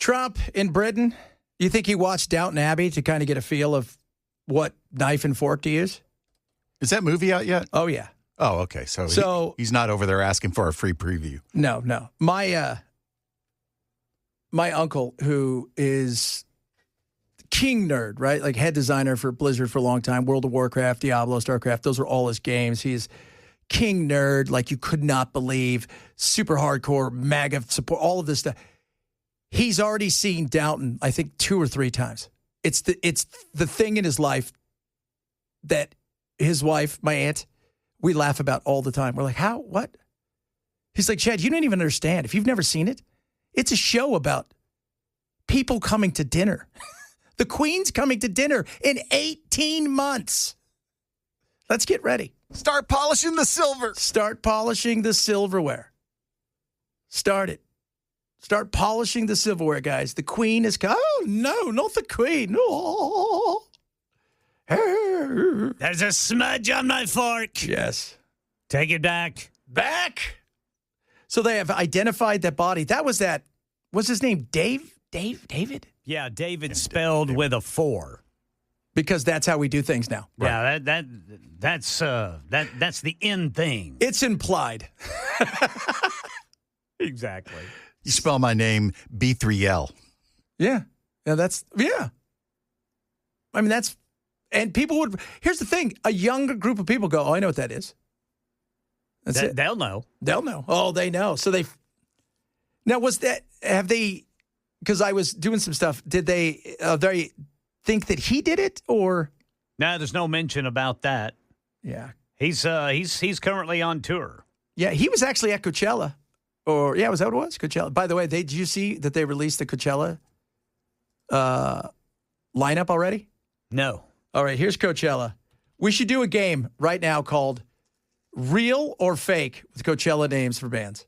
Trump in Britain, do you think he watched Downton Abbey to kind of get a feel of what knife and fork to use? Is that movie out yet? Oh, yeah. Oh, okay. So he's not over there asking for a free preview. No. My uncle, who is king nerd, right? Like head designer for Blizzard for a long time, World of Warcraft, Diablo, StarCraft, those are all his games. He's king nerd, like you could not believe, super hardcore, MAGA support, all of this stuff. He's already seen Downton, I think, 2 or 3 times. It's the thing in his life that his wife, my aunt, we laugh about all the time. We're like, how? What? He's like, Chad, you don't even understand. If you've never seen it, it's a show about people coming to dinner. The Queen's coming to dinner in 18 months. Let's get ready. Start polishing the silver. Start polishing the silverware. Start it. Start polishing the silverware, guys. The Queen is coming. Oh, no, not the Queen. No. There's a smudge on my fork. Yes. Take it back. Back. So they have identified that body. That was that. What's his name? David? Yeah, David spelled with a 4. Because that's how we do things now. Yeah, that's the end thing. It's implied. Exactly. You spell my name B3L. Yeah. Yeah. I mean, and people would, here's the thing. A younger group of people go, oh, I know what that is. That's it. They'll know. They'll know. Oh, they know. So now because I was doing some stuff, did they think that he did it or? No, there's no mention about that. Yeah. He's currently on tour. Yeah, he was actually at Coachella. Was that what it was? Coachella. By the way, did you see that they released the Coachella lineup already? No. All right, here's Coachella. We should do a game right now called Real or Fake with Coachella names for bands.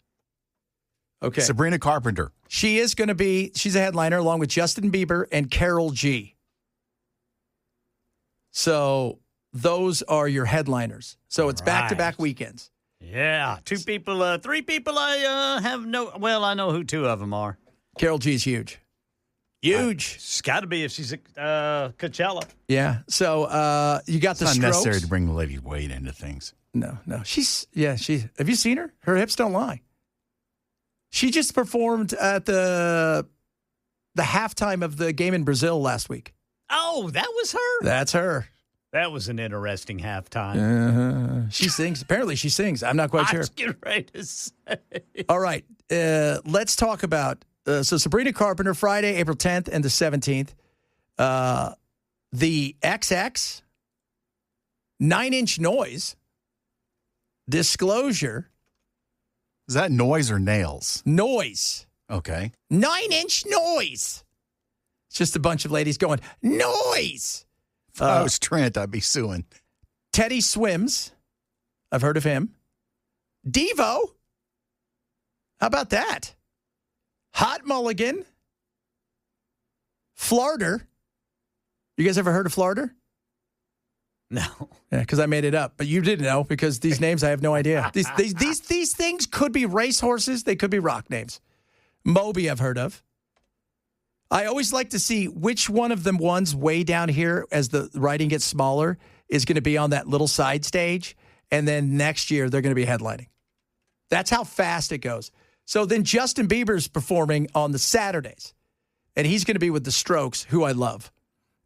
Okay. Sabrina Carpenter. She's a headliner along with Justin Bieber and Karol G. So those are your headliners. So it's back-to-back weekends. Yeah, 3 people I I know who 2 of them are. Karol G's huge. Huge. It's got to be if she's at Coachella. Yeah. So you got the It's not Strokes. necessary to bring the lady's weight into things. No. Have you seen her? Her hips don't lie. She just performed at the halftime of the game in Brazil last week. Oh, that was her? That's her. That was an interesting halftime. She sings. Apparently she sings. I'm not quite sure. I was getting ready to say. All right. Let's talk about so Sabrina Carpenter, Friday, April 10th and the 17th. The XX, 9 Inch Noise, Disclosure. Is that noise or nails? Noise. Okay. 9 Inch Noise. It's just a bunch of ladies going, noise. If I was Trent, I'd be suing. Teddy Swims. I've heard of him. Devo. How about that? Hot Mulligan. Flarder. You guys ever heard of Flarder? No. Yeah, because I made it up. But you didn't know because these names, I have no idea. These things could be racehorses. They could be rock names. Moby, I've heard of. I always like to see which one of them ones way down here as the writing gets smaller is going to be on that little side stage. And then next year, they're going to be headlining. That's how fast it goes. So then Justin Bieber's performing on the Saturdays. And he's going to be with the Strokes, who I love.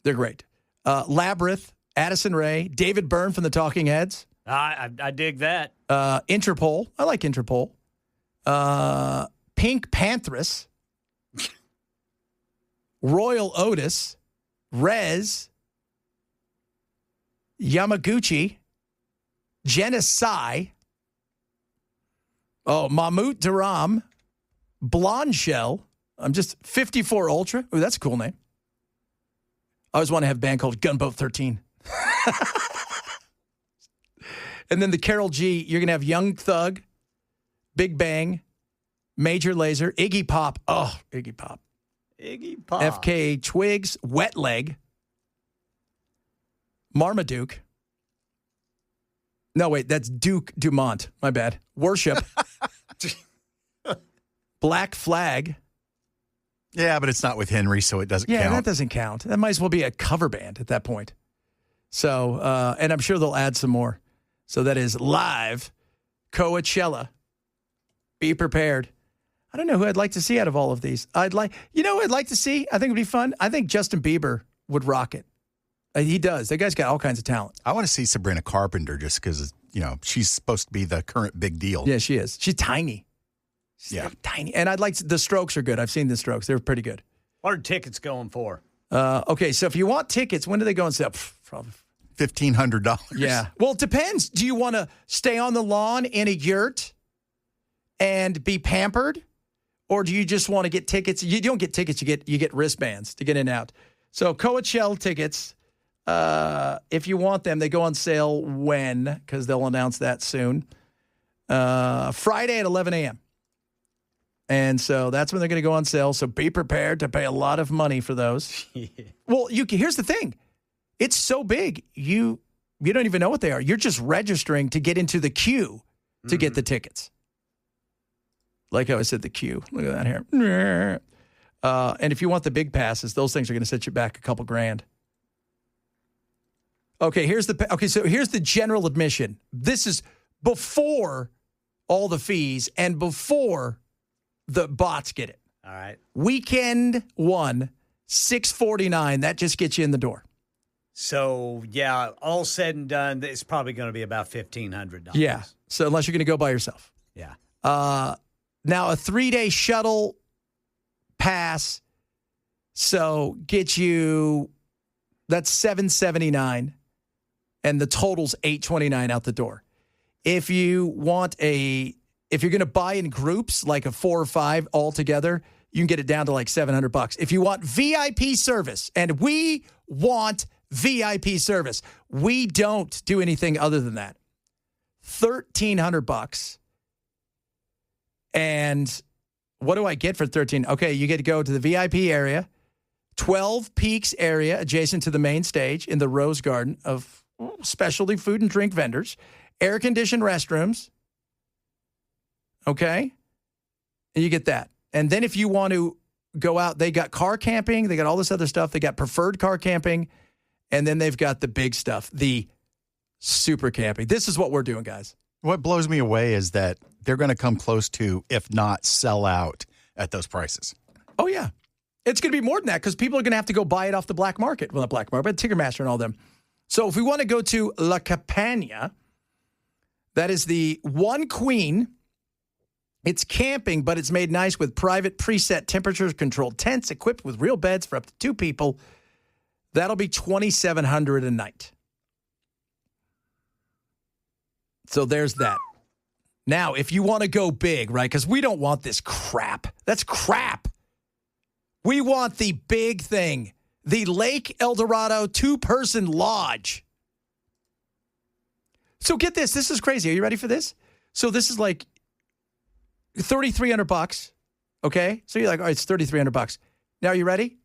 They're great. Labyrinth, Addison Rae, David Byrne from the Talking Heads. I dig that. Interpol. I like Interpol. Pink Panthers. Royal Otis. Rez. Yamaguchi. Genesai. Mahmoud Durram. Blonde Shell. I'm just 54 Ultra. Ooh, that's a cool name. I always want to have a band called Gunboat 13. And then the Karol G, you're going to have Young Thug, Big Bang, Major Lazer, Iggy Pop. Oh, Iggy Pop. Iggy Pop. FK Twigs, Wet Leg, Marmaduke. No, wait, that's Duke Dumont. My bad. Worship. Black Flag. Yeah, but it's not with Henry, so it doesn't count. Yeah, that doesn't count. That might as well be a cover band at that point. So, and I'm sure they'll add some more. So that is live Coachella. Be prepared. I don't know who I'd like to see out of all of these. Who I'd like to see? I think it would be fun. I think Justin Bieber would rock it. He does. That guy's got all kinds of talent. I want to see Sabrina Carpenter just because, she's supposed to be the current big deal. Yeah, she is. She's tiny. She's tiny. And I'd like to, the Strokes are good. I've seen the Strokes. They're pretty good. What are tickets going for? Okay, so if you want tickets, when do they go on sale? Probably $1,500. Yeah. Well, it depends. Do you want to stay on the lawn in a yurt and be pampered? Or do you just want to get tickets? You don't get tickets. You get wristbands to get in and out. So Coachella tickets, if you want them, they go on sale when? Because they'll announce that soon. Friday at 11 a.m. And so that's when they're going to go on sale. So be prepared to pay a lot of money for those. Well, here's the thing. It's so big, you don't even know what they are. You're just registering to get into the queue to get the tickets. Like how I said, the queue. Look at that here. And if you want the big passes, those things are going to set you back a couple grand. Okay, so here's the general admission. This is before all the fees and before the bots get it. All right. Weekend one, $649. That just gets you in the door. So, yeah, all said and done, it's probably going to be about $1,500. Yeah. So unless you're going to go by yourself. Yeah. Now, a 3-day shuttle pass, so get you, that's $779, and the total's $829 out the door. If you're going to buy in groups, like a 4 or 5 all together, you can get it down to like $700. If you want VIP service, and we want VIP service, we don't do anything other than that. $1,300. And what do I get for $1,300? Okay, you get to go to the VIP area, 12 Peaks area adjacent to the main stage in the Rose Garden of specialty food and drink vendors, air-conditioned restrooms. Okay? And you get that. And then if you want to go out, they got car camping, they got all this other stuff, they got preferred car camping, and then they've got the big stuff, the super camping. This is what we're doing, guys. What blows me away is that they're going to come close to, if not sell out, at those prices. Oh, yeah. It's going to be more than that because people are going to have to go buy it off the black market. Well, not black market, but Ticketmaster and all them. So if we want to go to La Campana, that is the One Queen. It's camping, but it's made nice with private preset temperature-controlled tents equipped with real beds for up to 2 people. That'll be $2,700 a night. So there's that. Now, if you want to go big, right, because we don't want this crap. That's crap. We want the big thing, the Lake Eldorado 2-person lodge. So get this. This is crazy. Are you ready for this? So this is like $3,300, okay? So you're like, all right, it's $3,300. Now, are you ready?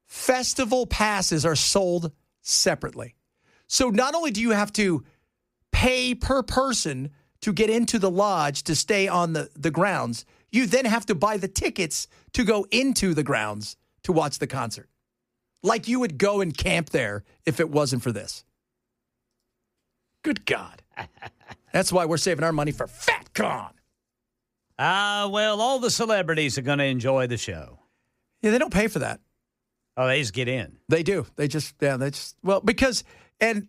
Festival passes are sold separately. So not only do you have to pay per person to get into the lodge to stay on the grounds, you then have to buy the tickets to go into the grounds to watch the concert. Like you would go and camp there if it wasn't for this. Good God. That's why we're saving our money for FatCon. Well, all the celebrities are going to enjoy the show. Yeah, they don't pay for that. Oh, they just get in. They do. Because, and,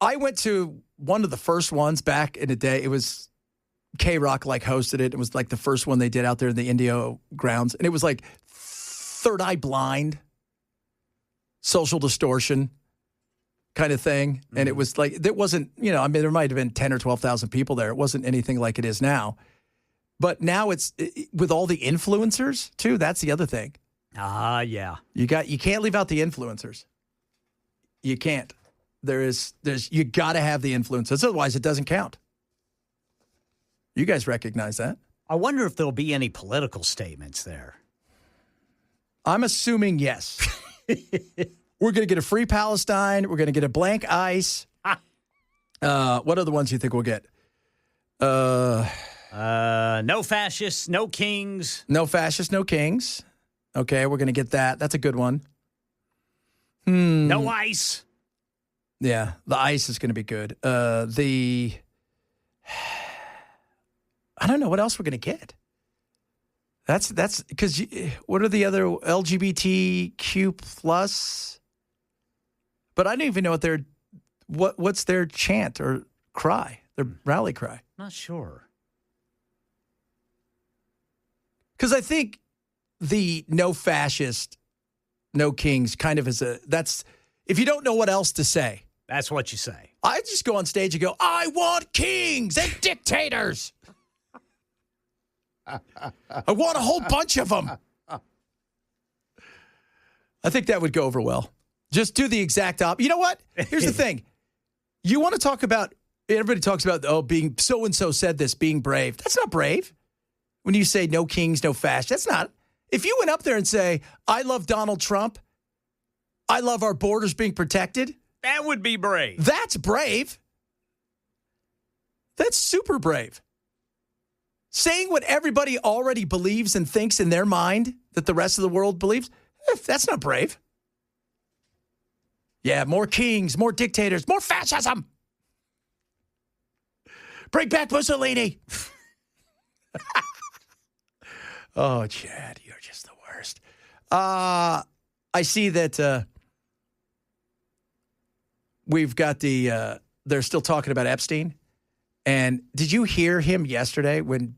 I went to one of the first ones back in the day. It was K-Rock hosted it. It was like the first one they did out there in the Indio grounds. And it was like Third Eye Blind, Social Distortion kind of thing. Mm-hmm. And it was like, there wasn't, there might have been 10 or 12,000 people there. It wasn't anything like it is now. But now it's with all the influencers too. That's the other thing. Yeah. You can't leave out the influencers. You can't. You got to have the influencers. Otherwise, it doesn't count. You guys recognize that? I wonder if there'll be any political statements there. I'm assuming yes. We're going to get a free Palestine. We're going to get a blank ice. What other ones do you think we'll get? No No fascists, no kings. No fascists, no kings. Okay, we're going to get that. That's a good one. No ice. Yeah, the ice is going to be good. I don't know what else we're going to get. That's because what are the other LGBTQ plus? But I don't even know what's their chant or cry, their rally cry. Not sure. Because I think the no fascist, no kings kind of is that's if you don't know what else to say. That's what you say. I just go on stage and go, I want kings and dictators. I want a whole bunch of them. I think that would go over well. Just do the exact opposite. You know what? Here's the thing. You want to talk about, everybody talks about, being so-and-so said this, being brave. That's not brave. When you say no kings, no fascists, that's not. If you went up there and say, I love Donald Trump, I love our borders being protected. That would be brave. That's brave. That's super brave. Saying what everybody already believes and thinks in their mind that the rest of the world believes, that's not brave. Yeah, more kings, more dictators, more fascism. Bring back Mussolini. Oh, Chad, you're just the worst. I see that we've got they're still talking about Epstein. And did you hear him yesterday when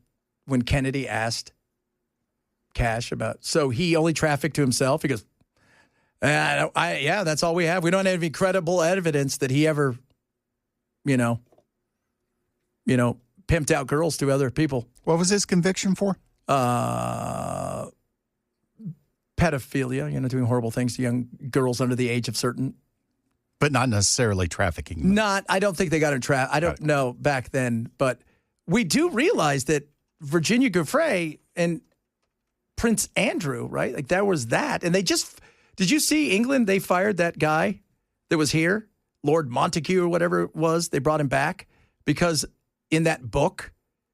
Kennedy asked Cash about, so he only trafficked to himself? He goes, yeah, that's all we have. We don't have any credible evidence that he ever, pimped out girls to other people. What was his conviction for? Pedophilia, doing horrible things to young girls under the age of certain. But not necessarily trafficking. I don't think they got in trap. I don't know back then, but we do realize that Virginia Giuffre and Prince Andrew, right? Like there was that. And did you see England? They fired that guy that was here, Lord Montague or whatever it was. They brought him back because in that book.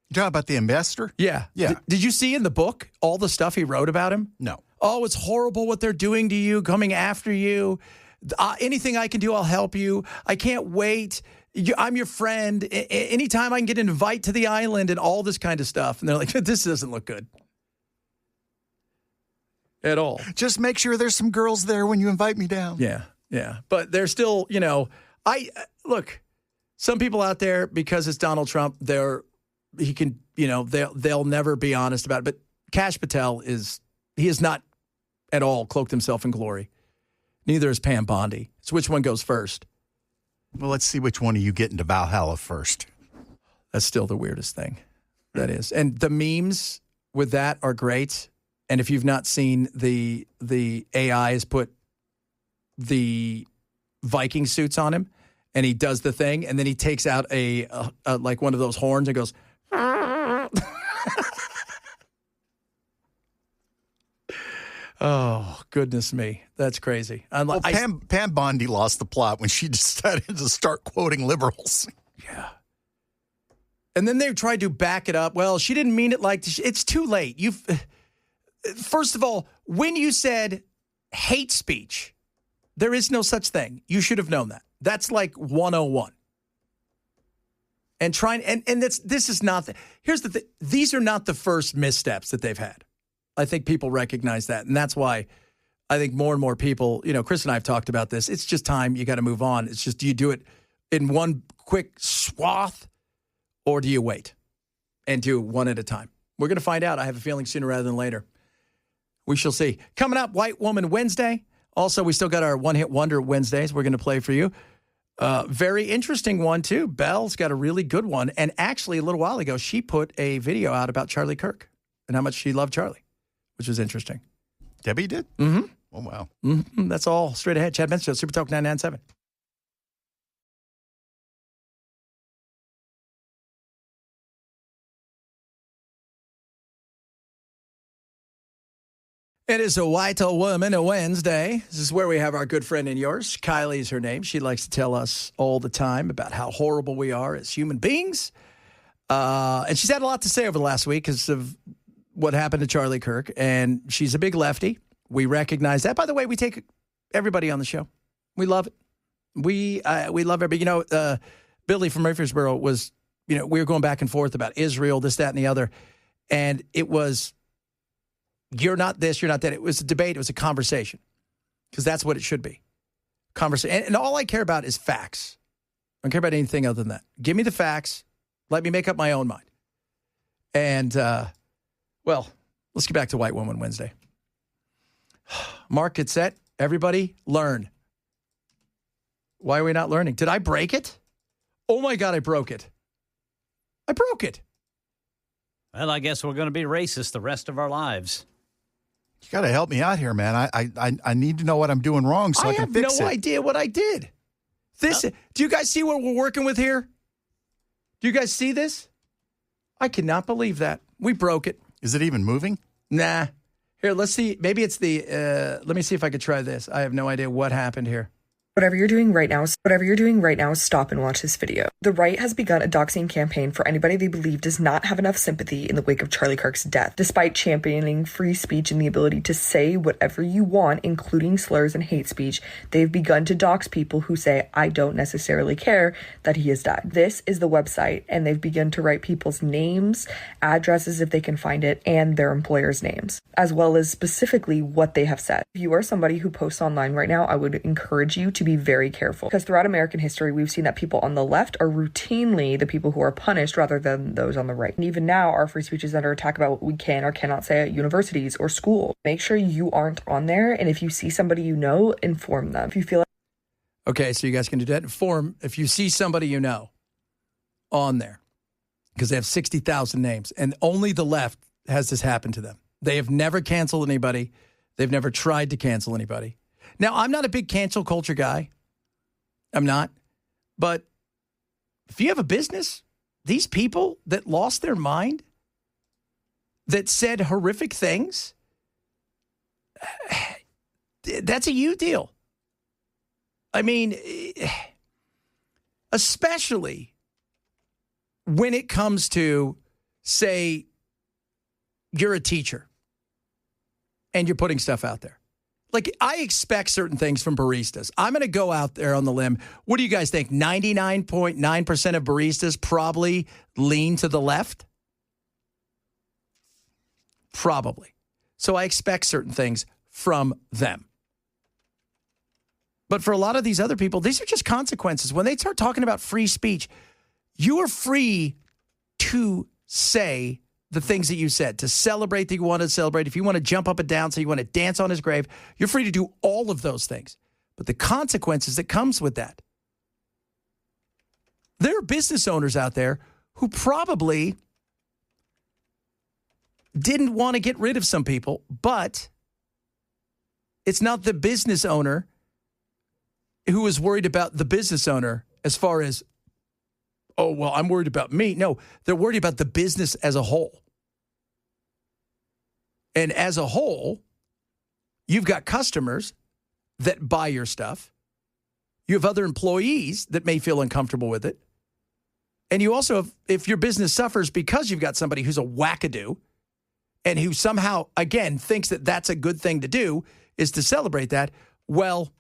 You talking about the ambassador? Yeah. Yeah. Did you see in the book all the stuff he wrote about him? No. Oh, it's horrible what they're doing to you, coming after you. Anything I can do, I'll help you. I can't wait. I'm your friend. Anytime I can get an invite to the island and all this kind of stuff. And they're like, this doesn't look good at all. Just make sure there's some girls there when you invite me down. Yeah, yeah. But they're still, look, some people out there, because it's Donald Trump, they'll never be honest about it. But Kash Patel he has not at all cloaked himself in glory. Neither is Pam Bondi. So which one goes first? Well, let's see which one of you get into Valhalla first. That's still the weirdest thing. That is. And the memes with that are great. And if you've not seen the AI has put the Viking suits on him and he does the thing and then he takes out a like one of those horns and goes, oh, goodness me. That's crazy. Pam Bondi lost the plot when she decided to start quoting liberals. Yeah. And then they tried to back it up. Well, she didn't mean it like this. It's too late. First of all, when you said hate speech, there is no such thing. You should have known that. That's like 101. And this is not, here's the thing. These are not the first missteps that they've had. I think people recognize that. And that's why I think more and more people, Chris and I have talked about this. It's just time. You got to move on. It's just, do you do it in one quick swath or do you wait and do one at a time? We're going to find out. I have a feeling sooner rather than later. We shall see. Coming up, White Woman Wednesday. Also, we still got our One-Hit Wonder Wednesdays we're going to play for you. Very interesting one, too. Belle's got a really good one. And actually, a little while ago, she put a video out about Charlie Kirk and how much she loved Charlie, which was interesting. Debbie did? Mm-hmm. Oh, wow. Mm-hmm. That's all straight ahead. Chad Benson, Super Talk 997. It is a White Woman Wednesday. This is where we have our good friend and yours. Kylie's her name. She likes to tell us all the time about how horrible we are as human beings. And she's had a lot to say over the last week because of what happened to Charlie Kirk. And she's a big lefty. We recognize that. By the way, we take everybody on the show. We love it. We love everybody. You know, Billy from Murfreesboro was, we were going back and forth about Israel, this, that, and the other. And it was, you're not this, you're not that. It was a debate. It was a conversation because that's what it should be. Conversation. And all I care about is facts. I don't care about anything other than that. Give me the facts. Let me make up my own mind. And, well, let's get back to White Woman Wednesday. Mark, get set. Everybody, learn. Why are we not learning? Did I break it? Oh, my God, I broke it. I broke it. Well, I guess we're going to be racist the rest of our lives. You got to help me out here, man. I need to know what I'm doing wrong so I can fix it. I have no idea what I did. Do you guys see what we're working with here? Do you guys see this? I cannot believe that. We broke it. Is it even moving? Nah. Here, let's see. Maybe it's let me see if I could try this. I have no idea what happened here. Whatever you're doing right now, stop and watch this video. The right has begun a doxing campaign for anybody they believe does not have enough sympathy in the wake of Charlie Kirk's death. Despite championing free speech and the ability to say whatever you want, including slurs and hate speech, they've begun to dox people who say, I don't necessarily care that he has died. This is the website, and they've begun to write people's names, addresses if they can find it, and their employers' names, as well as specifically what they have said. If you are somebody who posts online right now, I would encourage you to be very careful, because throughout American history, we've seen that people on the left are routinely the people who are punished rather than those on the right. And even now, our free speech is under attack about what we can or cannot say at universities or school. Make sure you aren't on there, and if you see somebody you know, inform them. If you feel like... Okay, so you guys can do that. Inform if you see somebody you know on there, because they have 60,000 names, and only the left has this happen to them. They have never canceled anybody. They've never tried to cancel anybody. Now, I'm not a big cancel culture guy. I'm not. But if you have a business, these people that lost their mind, that said horrific things, that's a you deal. I mean, especially when it comes to, say, you're a teacher and you're putting stuff out there. Like, I expect certain things from baristas. I'm going to go out there on the limb. What do you guys think? 99.9% of baristas probably lean to the left? Probably. So I expect certain things from them. But for a lot of these other people, these are just consequences. When they start talking about free speech, you are free to say the things that you said, to celebrate that you want to celebrate. If you want to jump up and down, so you want to dance on his grave, you're free to do all of those things. But the consequences that comes with that, there are business owners out there who probably didn't want to get rid of some people, but it's not the business owner who is worried about the business owner as far as, oh, well, I'm worried about me. No, they're worried about the business as a whole. And as a whole, you've got customers that buy your stuff. You have other employees that may feel uncomfortable with it. And you also have, if your business suffers because you've got somebody who's a wackadoo and who somehow, again, thinks that that's a good thing to do, is to celebrate that, well,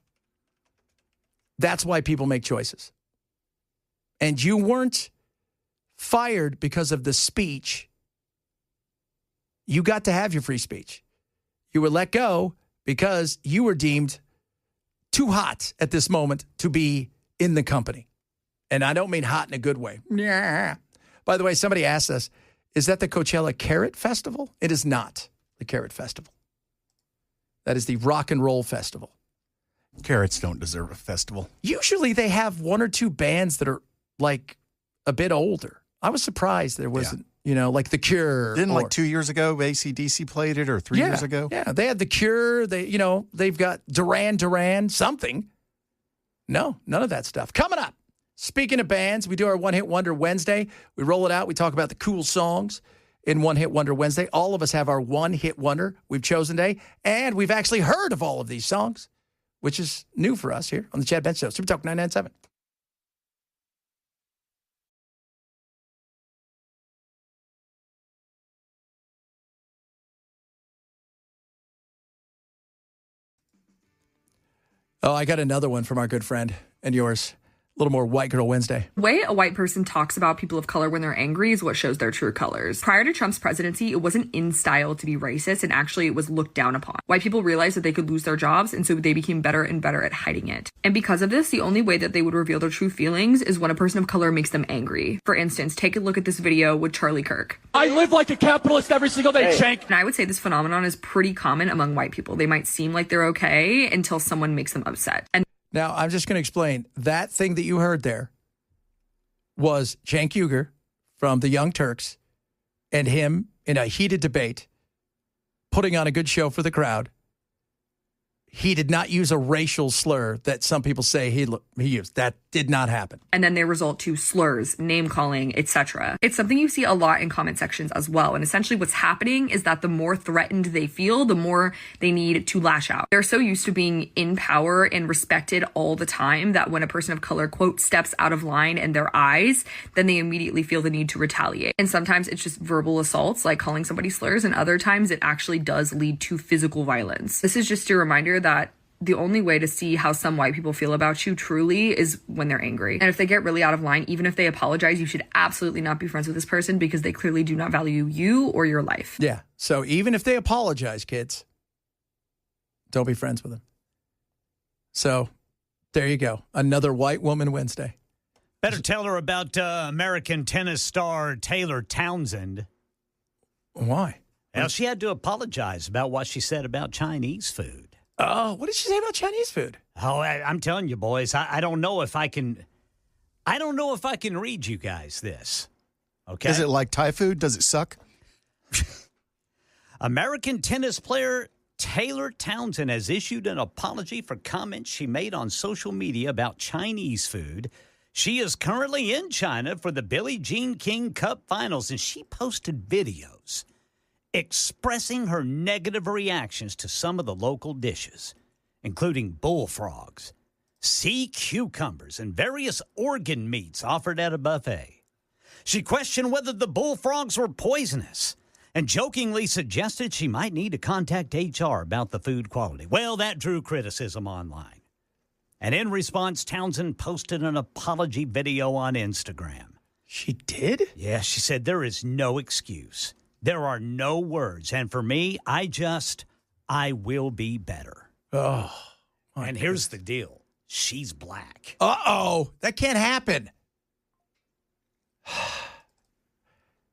that's why people make choices. And you weren't fired because of the speech. You got to have your free speech. You were let go because you were deemed too hot at this moment to be in the company. And I don't mean hot in a good way. Yeah. By the way, somebody asked us, is that the Coachella Carrot Festival? It is not the Carrot Festival. That is the Rock and Roll Festival. Carrots don't deserve a festival. Usually they have one or two bands that are like a bit older. I was surprised there wasn't, like The Cure. Didn't like 2 years ago, AC/DC played it, or 3 years ago? Yeah, they had The Cure. They've got Duran, something. No, none of that stuff. Coming up, speaking of bands, we do our One Hit Wonder Wednesday. We roll it out. We talk about the cool songs in One Hit Wonder Wednesday. All of us have our one hit wonder we've chosen today, and we've actually heard of all of these songs, which is new for us here on the Chad Benson Show. Super Talk 997. Oh, I got another one from our good friend and yours. A little more White Girl Wednesday. The way a white person talks about people of color when they're angry is what shows their true colors. Prior to Trump's presidency, it wasn't in style to be racist, and actually it was looked down upon. White people realized that they could lose their jobs, and so they became better and better at hiding it. And because of this, the only way that they would reveal their true feelings is when a person of color makes them angry. For instance, take a look at this video with Charlie Kirk. I live like a capitalist every single day, Shank. And I would say this phenomenon is pretty common among white people. They might seem like they're okay until someone makes them upset. And now, I'm just going to explain. That thing that you heard there was Cenk Uygur from the Young Turks and him in a heated debate, putting on a good show for the crowd. He did not use a racial slur that some people say he used. That did not happen. And then they result to slurs, name calling, etc. It's something you see a lot in comment sections as well. And essentially what's happening is that the more threatened they feel, the more they need to lash out. They're so used to being in power and respected all the time that when a person of color, quote, steps out of line in their eyes, then they immediately feel the need to retaliate. And sometimes it's just verbal assaults, like calling somebody slurs, and other times it actually does lead to physical violence. This is just a reminder that the only way to see how some white people feel about you truly is when they're angry. And if they get really out of line, even if they apologize, you should absolutely not be friends with this person because they clearly do not value you or your life. Yeah. So even if they apologize, kids, don't be friends with them. So there you go. Another White Woman Wednesday. Better tell her about American tennis star Taylor Townsend. Why? Well, she had to apologize about what she said about Chinese food. Oh, what did she say about Chinese food? Oh, I'm telling you, boys, I don't know if I can. I don't know if I can read you guys this. Okay. Is it like Thai food? Does it suck? American tennis player Taylor Townsend has issued an apology for comments she made on social media about Chinese food. She is currently in China for the Billie Jean King Cup Finals, and she posted videos expressing her negative reactions to some of the local dishes, including bullfrogs, sea cucumbers, and various organ meats offered at a buffet. She questioned whether the bullfrogs were poisonous and jokingly suggested she might need to contact HR about the food quality. Well, that drew criticism online. And in response, Townsend posted an apology video on Instagram. She did? Yeah, she said there is no excuse. There are no words. And for me, I will be better. Oh. And here's the deal. She's black. Uh-oh. That can't happen.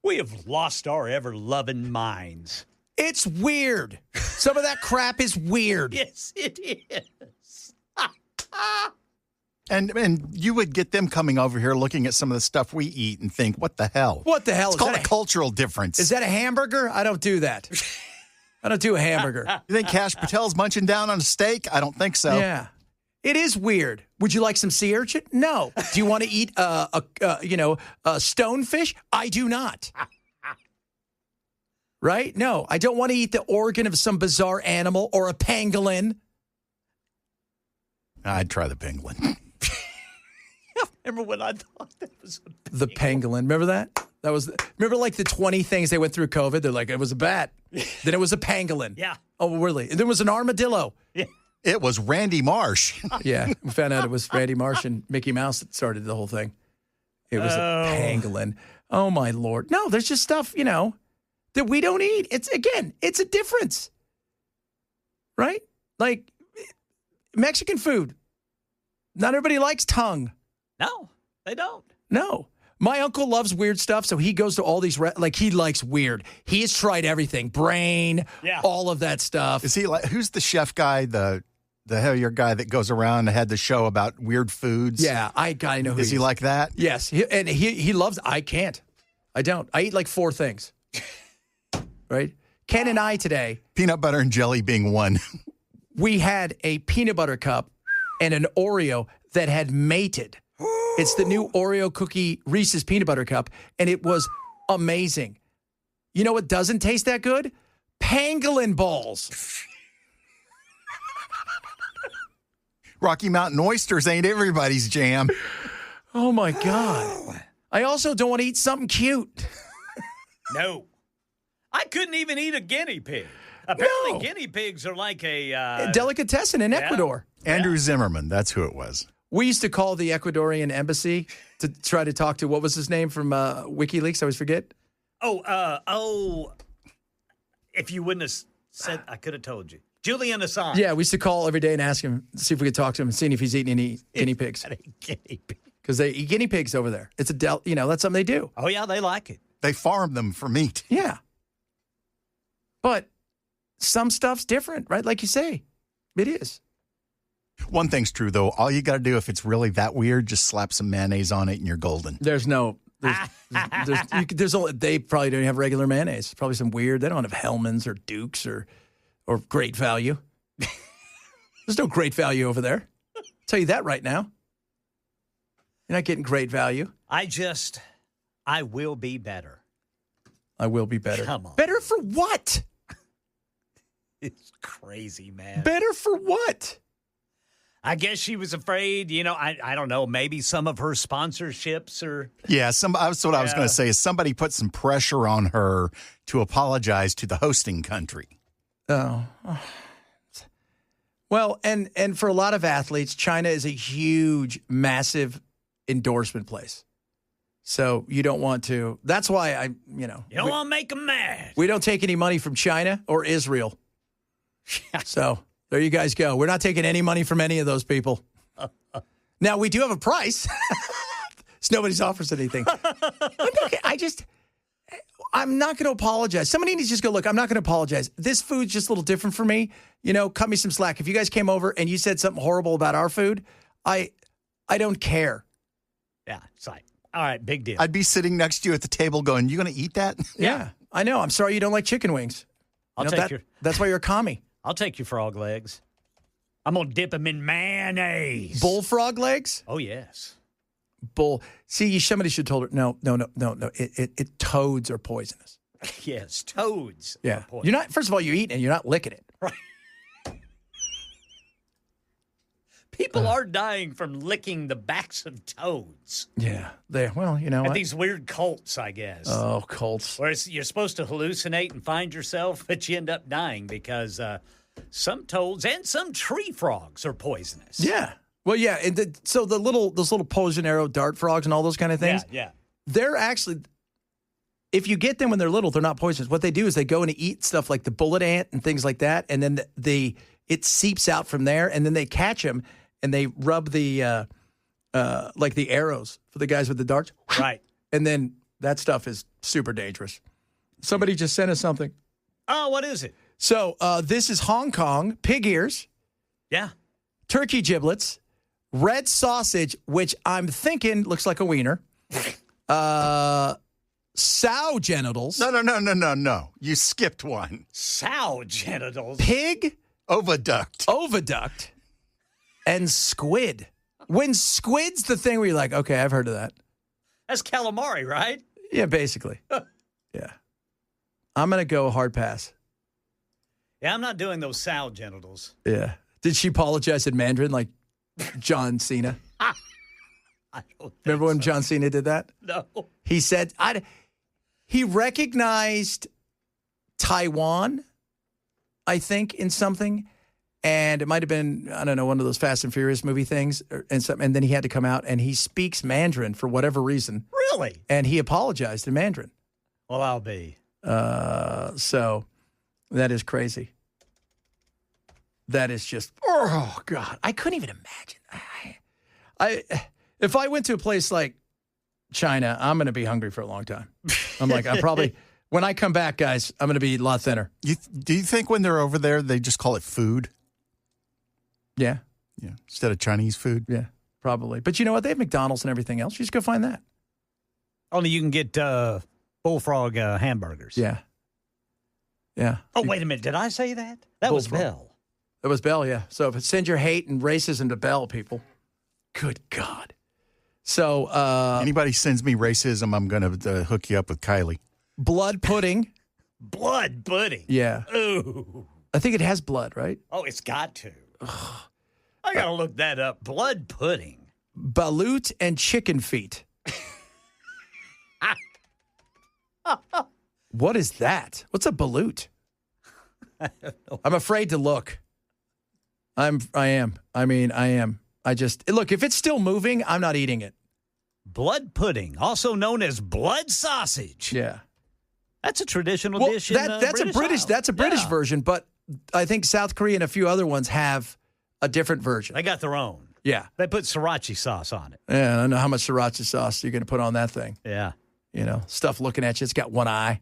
We have lost our ever-loving minds. It's weird. Some of that crap is weird. Yes, it is. And you would get them coming over here looking at some of the stuff we eat and think, what the hell? What the hell? It's called a cultural difference. Is that a hamburger? I don't do that. I don't do a hamburger. You think Cash Patel's munching down on a steak? I don't think so. Yeah. It is weird. Would you like some sea urchin? No. Do you want to eat a stonefish? I do not. Right? No, I don't want to eat the organ of some bizarre animal or a pangolin. I'd try the pangolin. Remember when I thought that was The pangolin. Remember that? Remember like the 20 things they went through COVID? They're like, it was a bat. Then it was a pangolin. Yeah. Oh, really? And there was an armadillo. Yeah. It was Randy Marsh. Yeah. We found out it was Randy Marsh and Mickey Mouse that started the whole thing. It was a pangolin. Oh, my Lord. No, there's just stuff, that we don't eat. It's a difference. Right? Like Mexican food. Not everybody likes tongue. No, they don't. No. My uncle loves weird stuff, so he goes to all these, he likes weird. He has tried everything. Brain, all of that stuff. Is he like, who's the chef guy, the heavier guy that goes around and had the show about weird foods? Yeah, I know who is he like that? Yes, he loves, I can't. I don't. I eat like 4 things. Right? Ken and I today. Peanut butter and jelly being one. We had a peanut butter cup and an Oreo that had mated. It's the new Oreo cookie Reese's peanut butter cup, and it was amazing. You know what doesn't taste that good? Pangolin balls. Rocky Mountain oysters ain't everybody's jam. Oh, my God. I also don't want to eat something cute. No. I couldn't even eat a guinea pig. Apparently, guinea pigs are like a delicatessen in Ecuador. Andrew Zimmerman, that's who it was. We used to call the Ecuadorian embassy to try to talk to, what was his name from WikiLeaks? I always forget. If you wouldn't have said, I could have told you. Julian Assange. Yeah, we used to call every day and ask him, see if we could talk to him and see if he's eating any guinea pigs. Because they eat guinea pigs over there. It's that's something they do. Oh, yeah, they like it. They farm them for meat. Yeah. But some stuff's different, right? Like you say, it is. One thing's true, though. All you got to do, if it's really that weird, just slap some mayonnaise on it and you're golden. They probably don't have regular mayonnaise. It's probably some weird. They don't have Hellman's or Duke's or Great Value. There's no Great Value over there. I'll tell you that right now. You're not getting Great Value. I will be better. I will be better. Come on. Better for what? It's crazy, man. Better for what? I guess she was afraid, I don't know, maybe some of her sponsorships or. Yeah, that's what I was going to say is somebody put some pressure on her to apologize to the hosting country. Oh. Well, and for a lot of athletes, China is a huge, massive endorsement place. So you don't want to. That's why You don't want to make them mad. We don't take any money from China or Israel. So there you guys go. We're not taking any money from any of those people. Now, we do have a price. So nobody's offers anything. I'm not going to apologize. Somebody needs to just go, look, I'm not going to apologize. This food's just a little different for me. Cut me some slack. If you guys came over and you said something horrible about our food, I don't care. Yeah, it's like, all right, big deal. I'd be sitting next to you at the table going, you going to eat that? Yeah, I know. I'm sorry you don't like chicken wings. That's why you're a commie. I'll take your frog legs. I'm going to dip them in mayonnaise. Bullfrog legs? Oh, yes. See, somebody should have told her, no. Toads are poisonous. Yes, toads. Yeah. Are poisonous. You're not, first of all, you eat and you're not licking it. Right. People are dying from licking the backs of toads. Yeah. At what? These weird cults, I guess. Oh, cults. Where you're supposed to hallucinate and find yourself, but you end up dying because some toads and some tree frogs are poisonous. Yeah. Well, yeah. And those little poison arrow dart frogs and all those kind of things. Yeah. They're actually, if you get them when they're little, they're not poisonous. What they do is they go and eat stuff like the bullet ant and things like that, and then it seeps out from there, and then they catch them. And they rub the the arrows for the guys with the darts. Right. And then that stuff is super dangerous. Somebody just sent us something. Oh, what is it? So this is Hong Kong, pig ears. Yeah. Turkey giblets, red sausage, which I'm thinking looks like a wiener. Sow genitals. No. You skipped one. Sow genitals. Pig. Oviduct. And squid. When squid's the thing where you're like, okay, I've heard of that. That's calamari, right? Yeah, basically. Yeah. I'm going to go hard pass. Yeah, I'm not doing those sow genitals. Yeah. Did she apologize in Mandarin like John Cena? I don't Remember when John Cena did that? No. He said, he recognized Taiwan, I think, in something. And it might have been, I don't know, one of those Fast and Furious movie things. And then he had to come out and he speaks Mandarin for whatever reason. Really? And he apologized in Mandarin. Well, I'll be. So that is crazy. That is just, oh, God. I couldn't even imagine. If I went to a place like China, I'm going to be hungry for a long time. I'm probably, when I come back, guys, I'm going to be a lot thinner. Do you think when they're over there, they just call it food? Yeah. Yeah. Instead of Chinese food? Yeah, probably. But you know what? They have McDonald's and everything else. You just go find that. Only you can get bullfrog hamburgers. Yeah. Yeah. Oh, wait a minute. Did I say that? That was Bell. That was Bell, yeah. So send your hate and racism to Bell, people. Good God. So anybody sends me racism, I'm going to hook you up with Kylie. Blood pudding. Blood pudding? Yeah. Ooh. I think it has blood, right? Oh, it's got to. I got to look that up. Blood pudding. Balut and chicken feet. What is that? What's a balut? I'm afraid to look. I am. I mean, I am. Look, if it's still moving, I'm not eating it. Blood pudding, also known as blood sausage. Yeah. That's a traditional Well, dish in that's a British. style. That's a British Yeah. version, but I think South Korea and a few other ones have a different version. They got their own. Yeah. They put sriracha sauce on it. Yeah, I don't know how much sriracha sauce you're going to put on that thing. Yeah. You know, stuff looking at you. It's got one eye.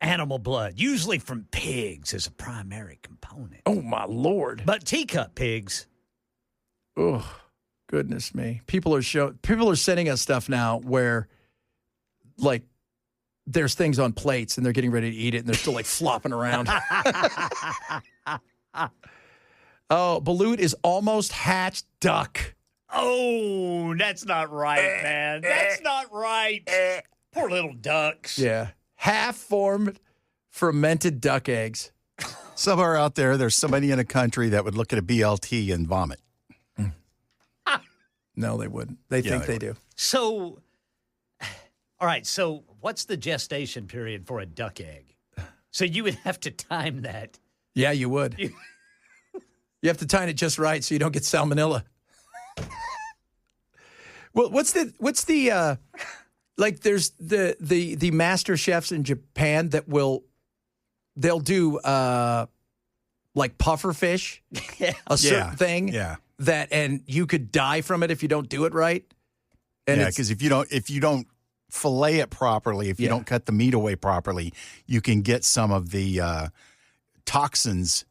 Animal blood, usually from pigs, is a primary component. Oh, my Lord. But teacup pigs. Oh, goodness me. People are sending us stuff now where, like, there's things on plates and they're getting ready to eat it and they're still, like, flopping around. Oh, balut is almost hatched duck. Oh, that's not right, man. That's not right. Poor little ducks. Yeah. Half-formed fermented duck eggs. Somewhere out there's somebody in a country that would look at a BLT and vomit. No, they wouldn't. They think they do. So, all right, so what's the gestation period for a duck egg? So you would have to time that. Yeah, you would. You have to time it just right so you don't get salmonella. Well, what's the like there's the master chefs in Japan that they'll do like puffer fish, a certain thing. Yeah. And you could die from it if you don't do it right. And yeah, because if you don't fillet it properly, if you don't cut the meat away properly, you can get some of the toxins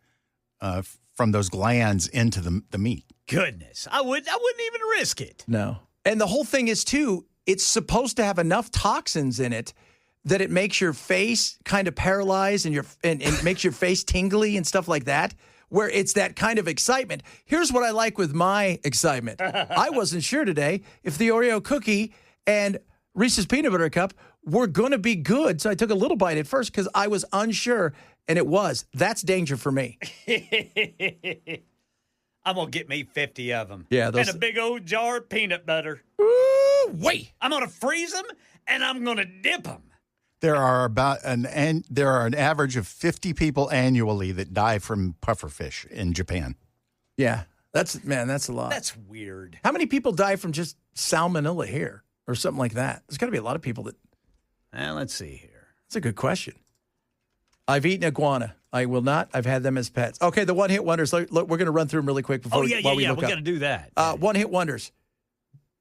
from those glands into the meat. Goodness, I wouldn't even risk it. No. And the whole thing is, too, it's supposed to have enough toxins in it that it makes your face kind of paralyzed and it makes your face tingly and stuff like that, where it's that kind of excitement. Here's what I like with my excitement. I wasn't sure today if the Oreo cookie and Reese's Peanut Butter Cup were going to be good, so I took a little bite at first because I was unsure, and it was. That's danger for me. I'm going to get me 50 of them. Yeah, and a big old jar of peanut butter. Ooh, wait. I'm going to freeze them, and I'm going to dip them. There are an average of 50 people annually that die from pufferfish in Japan. Yeah, that's a lot. That's weird. How many people die from just salmonella here or something like that? There's got to be a lot of people that. Let's see here. That's a good question. I've eaten iguana. I will not. I've had them as pets. Okay, the one-hit wonders. Look, we're going to run through them really quick before we look we up. got to do that. One-hit wonders.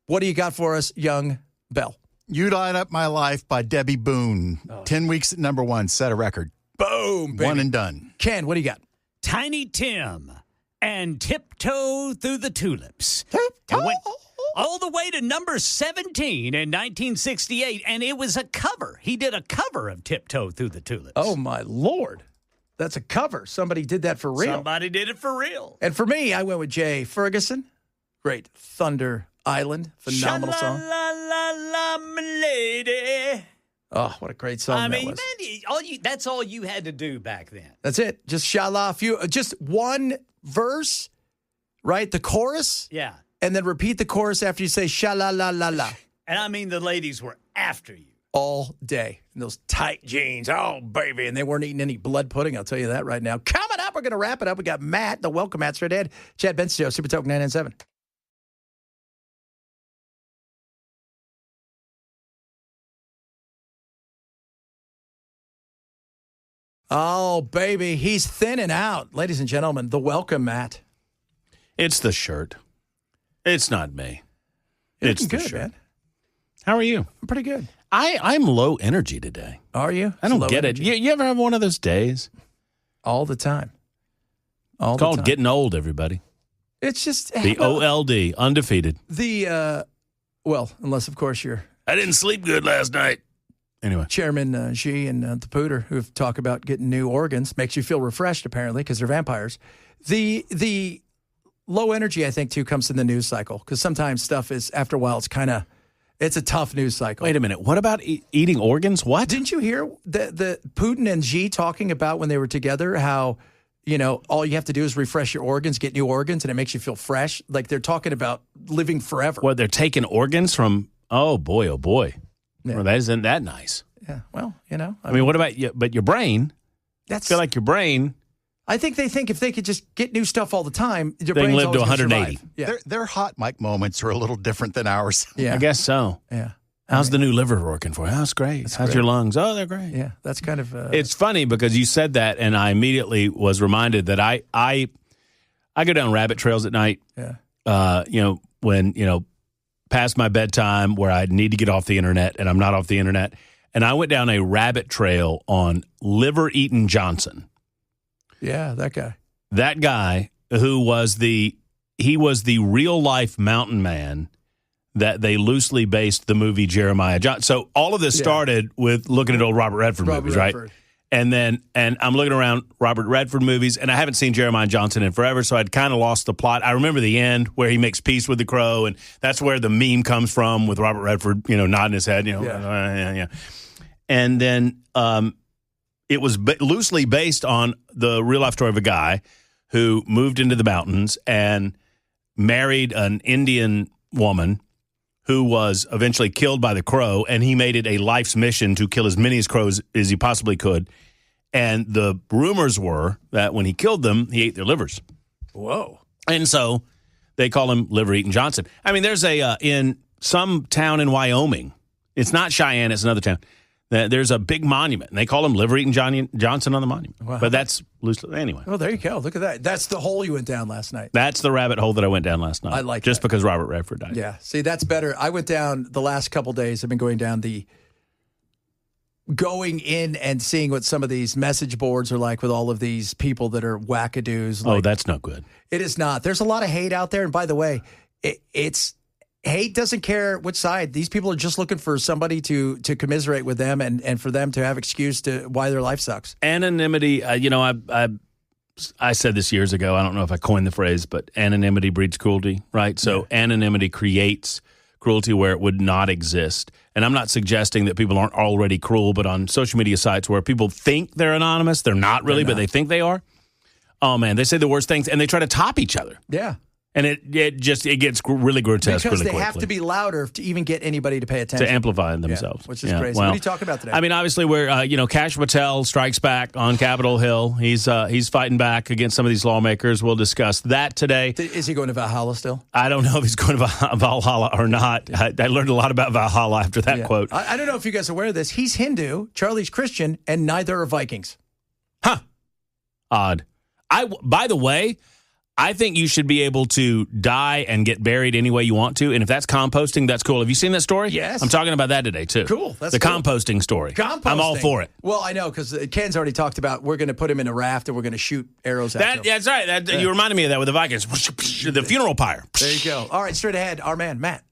What do you got for us, young Bell? You Light Up My Life by Debbie Boone. 10 weeks at number one. Set a record. Boom, baby. One and done. Ken, what do you got? Tiny Tim and Tiptoe Through the Tulips. It went all the way to number 17 in 1968, and it was a cover. He did a cover of Tiptoe Through the Tulips. Oh, my Lord. That's a cover. Somebody did that for real. Somebody did it for real. And for me, I went with Jay Ferguson. Great. Thunder Island. Phenomenal song. Sha-la-la-la, my lady. Oh, what a great song that was. Man, that's all you had to do back then. That's it. Just shala, just one verse, right? The chorus. Yeah. And then repeat the chorus after you say shala la la la. And I mean, the ladies were after you. All day. And those tight jeans. Oh, baby. And they weren't eating any blood pudding. I'll tell you that right now. Coming up, we're going to wrap it up. We got Matt, the Welcome Matt straight ahead. Chad Benson Show, Super Talk 997. Oh, baby. He's thinning out. Ladies and gentlemen, the Welcome Matt. It's the shirt. It's not me. It's the good, shirt. man. How are you? I'm pretty good. I'm low energy today. Are you? I don't Low get energy. it. You ever have one of those days? All the time. All Called the time. getting old, everybody. It's just The OLD, undefeated. Well, unless of course you're I didn't sleep good last night. Anyway. Chairman Xi and the Pooter, who talk about getting new organs, makes you feel refreshed apparently because they're vampires. The low energy, I think, too, comes in the news cycle because sometimes stuff is after a while it's a tough news cycle. Wait a minute. What about eating organs? What? Didn't you hear the Putin and Xi talking about when they were together how, all you have to do is refresh your organs, get new organs, and it makes you feel fresh? Like they're talking about living forever. What, they're taking organs from, oh, boy, oh, boy. Yeah. Well, that isn't that nice. Yeah, well, I mean, what about you? But your brain, that's I feel like your brain I think they think if they could just get new stuff all the time, their They can brain's live to always gonna 180. survive. Yeah. Their hot mic moments are a little different than ours. Yeah. I guess so. Yeah. How's the new liver working for you? That's great. How's your lungs? Oh, they're great. Yeah. That's kind of. It's funny because you said that, and I immediately was reminded that I go down rabbit trails at night. Yeah. When past my bedtime where I need to get off the internet, and I'm not off the internet. And I went down a rabbit trail on Liver Eaton Johnson. Yeah, that guy. That guy who was the real life mountain man that they loosely based the movie Jeremiah Johnson. So all of this started with looking at old Robert Redford movies, right? And I'm looking around Robert Redford movies, and I haven't seen Jeremiah Johnson in forever, so I'd kind of lost the plot. I remember the end where he makes peace with the crow, and that's where the meme comes from with Robert Redford, nodding his head, yeah. And then it was loosely based on the real life story of a guy who moved into the mountains and married an Indian woman who was eventually killed by the crow, and he made it a life's mission to kill as many as crows as he possibly could. And the rumors were that when he killed them, he ate their livers. Whoa. And so they call him Liver Eaton Johnson. I mean, there's in some town in Wyoming, it's not Cheyenne, it's another town, there's a big monument, and they call him Liver Eaton Johnson on the monument. Wow. But that's loosely, anyway. Oh, there you go. Look at that. That's the hole you went down last night. That's the rabbit hole that I went down last night. I like just that. because Robert Redford died. Yeah. See, that's better. I went down the last couple days. I've been going down going in and seeing what some of these message boards are like with all of these people that are wackadoos. Oh, that's no good. It is not. There's a lot of hate out there. And by the way, it's hate doesn't care which side. These people are just looking for somebody to commiserate with them and for them to have excuse to why their life sucks. Anonymity, I said this years ago. I don't know if I coined the phrase, but anonymity breeds cruelty, right? So anonymity creates cruelty where it would not exist. And I'm not suggesting that people aren't already cruel, but on social media sites where people think they're anonymous, they're not really, but they think they are. Oh, man, they say the worst things, and they try to top each other. Yeah. And it gets really grotesque because really they quickly. have to be louder to even get anybody to pay attention. To amplify themselves. Which is crazy. What are you talking about today? I mean, obviously, we're, Kash Patel strikes back on Capitol Hill. He's fighting back against some of these lawmakers. We'll discuss that today. Is he going to Valhalla still? I don't know if he's going to Valhalla or not. I learned a lot about Valhalla after that quote. I don't know if you guys are aware of this. He's Hindu, Charlie's Christian, and neither are Vikings. Huh. Odd. By the way, I think you should be able to die and get buried any way you want to. And if that's composting, that's cool. Have you seen that story? Yes. I'm talking about that today, too. Cool. That's the cool. composting story. Composting. I'm all for it. Well, I know, because Ken's already talked about we're going to put him in a raft and we're going to shoot arrows at him. That's right. You reminded me of that with the Vikings. The funeral pyre. There you go. All right, straight ahead, our man, Matt.